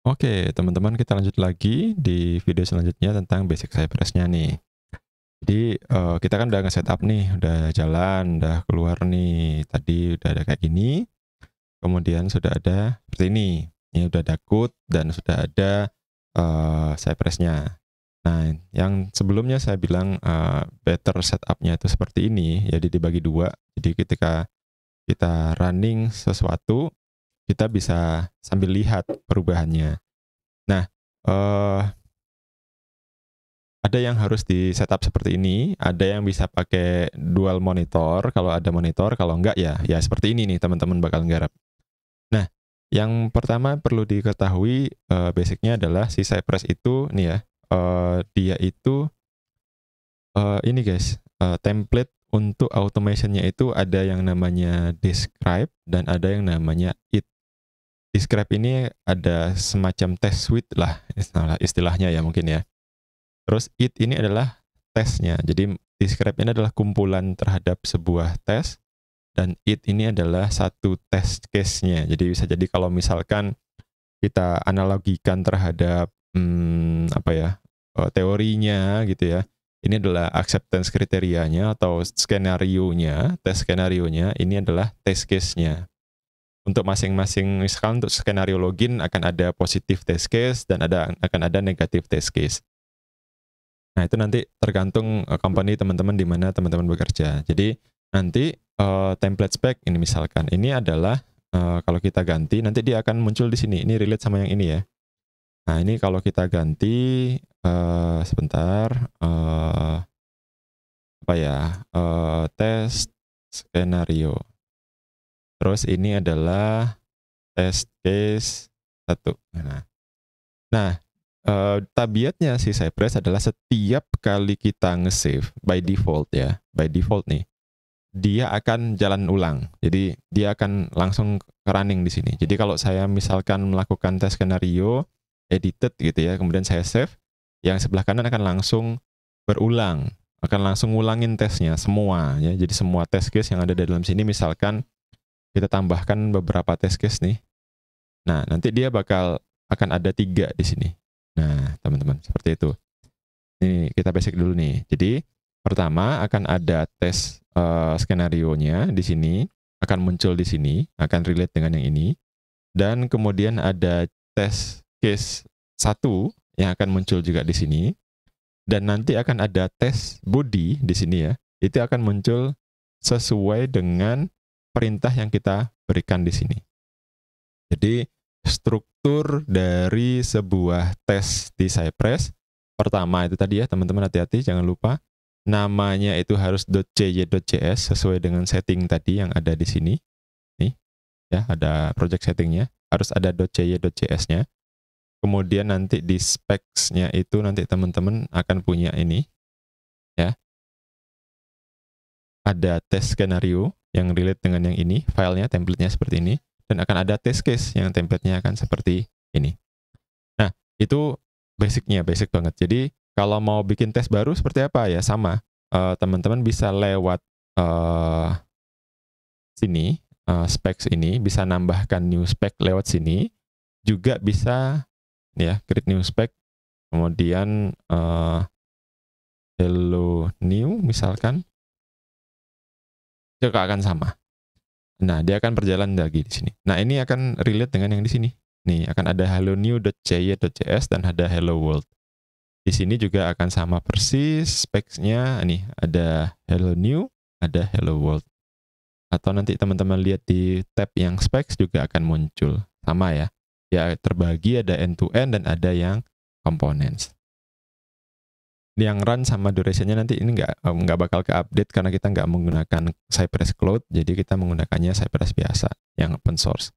Oke, teman-teman kita lanjut lagi di video selanjutnya tentang basic Cypress-nya nih. Jadi, kita kan udah nge-setup nih, udah jalan, udah keluar nih. Tadi udah ada kayak gini, kemudian sudah ada seperti ini. Ini udah ada code dan sudah ada, Cypress-nya. Nah, yang sebelumnya saya bilang, better setup-nya itu seperti ini, jadi dibagi 2. Jadi ketika kita running sesuatu, kita bisa sambil lihat perubahannya. Nah, eee ada yang harus di-setup seperti ini, ada yang bisa pakai dual monitor, kalau ada monitor, kalau enggak ya seperti ini nih teman-teman bakal nggarap. Nah, yang pertama perlu diketahui, basic-nya adalah si Cypress itu nih ya, dia itu, ini guys, template untuk automation-nya itu ada yang namanya describe dan ada yang namanya it. Describe ini ada semacam test suite lah istilahnya ya mungkin ya. Terus it ini adalah tesnya. Jadi describe ini adalah kumpulan terhadap sebuah tes dan it ini adalah satu test case-nya. Jadi bisa jadi kalau misalkan kita analogikan terhadap apa ya, teorinya gitu ya. Ini adalah acceptance kriterianya atau skenarionya, tes skenarionya, ini adalah test case-nya. Untuk masing-masing misalkan untuk skenario login akan ada positif test case dan akan ada negatif test case. Nah, itu nanti tergantung, company teman-teman di mana teman-teman bekerja. Jadi nanti, template spec ini misalkan, ini adalah, kalau kita ganti nanti dia akan muncul di sini, ini relate sama yang ini ya. Nah, ini kalau kita ganti, sebentar, apa ya, test skenario. Terus ini adalah test case 1. Nah, tabiatnya si Cypress adalah setiap kali kita nge-save by default ya, by default nih, dia akan jalan ulang. Jadi dia akan langsung running di sini. Jadi kalau saya misalkan melakukan tes skenario, edited gitu ya, kemudian saya save, yang sebelah kanan akan langsung berulang, akan langsung ngulangin tesnya semua ya. Jadi semua test case yang ada di dalam sini misalkan kita tambahkan beberapa test case nih. Nah, nanti dia akan ada 3 di sini. Nah, teman-teman, seperti itu. Ini kita basic dulu nih. Jadi, pertama akan ada tes skenarionya di sini, akan muncul di sini, akan relate dengan yang ini. Dan kemudian ada tes case 1 yang akan muncul juga di sini. Dan nanti akan ada tes body di sini ya. Itu akan muncul sesuai dengan perintah yang kita berikan di sini. Jadi, struktur dari sebuah tes di Cypress, pertama itu tadi ya teman-teman hati-hati jangan lupa, namanya itu harus .cy.cs sesuai dengan setting tadi yang ada di sini. Nih, ya ada project settingnya, harus ada .cy.cs-nya. Kemudian nanti di specs-nya itu nanti teman-teman akan punya ini, ya. Ada tes skenario yang relate dengan yang ini, filenya, template-nya seperti ini, dan akan ada test case yang template-nya akan seperti ini. Nah, itu basic-nya, basic banget. Jadi, kalau mau bikin tes baru seperti apa ya sama, teman-teman bisa lewat, sini, specs ini, bisa nambahkan new spec lewat sini, juga bisa ya create new spec, kemudian, hello new misalkan, juga akan sama. Nah, dia akan berjalan lagi di sini. Nah, ini akan relate dengan yang di sini. Nih, akan ada hello new.cy.cs dan ada hello world. Di sini juga akan sama persis specs-nya. Nih, ada hello new, ada hello world. Atau nanti teman-teman lihat di tab yang specs juga akan muncul. Sama ya. Ya, terbagi ada end-to-end dan ada yang components. Yang run sama duration-nya nanti ini nggak bakal ke-update karena kita nggak menggunakan Cypress Cloud, jadi kita menggunakannya Cypress biasa yang open source.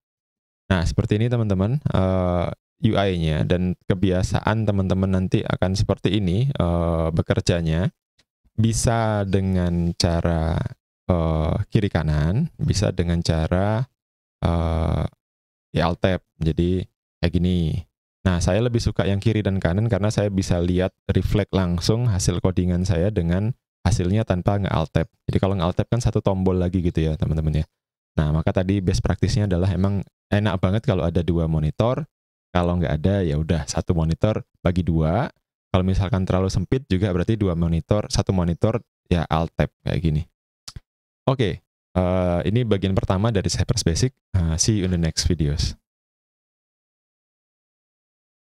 Nah, seperti ini teman-teman, UI-nya dan kebiasaan teman-teman nanti akan seperti ini, bekerjanya. Bisa dengan cara, kiri kanan, bisa dengan cara, Alt Tab. Jadi kayak gini. Nah, saya lebih suka yang kiri dan kanan karena saya bisa lihat reflect langsung hasil codingan saya dengan hasilnya tanpa nge-alt tab. Jadi kalau nge-alt tab kan satu tombol lagi gitu ya, teman-teman ya. Nah, maka tadi best practice-nya adalah emang enak banget kalau ada 2 monitor, Kalau nggak ada ya udah satu monitor bagi dua. Kalau misalkan terlalu sempit juga berarti dua monitor, satu monitor ya alt tab kayak gini. Oke, ini bagian pertama dari Cypress Basic. See you in the next videos.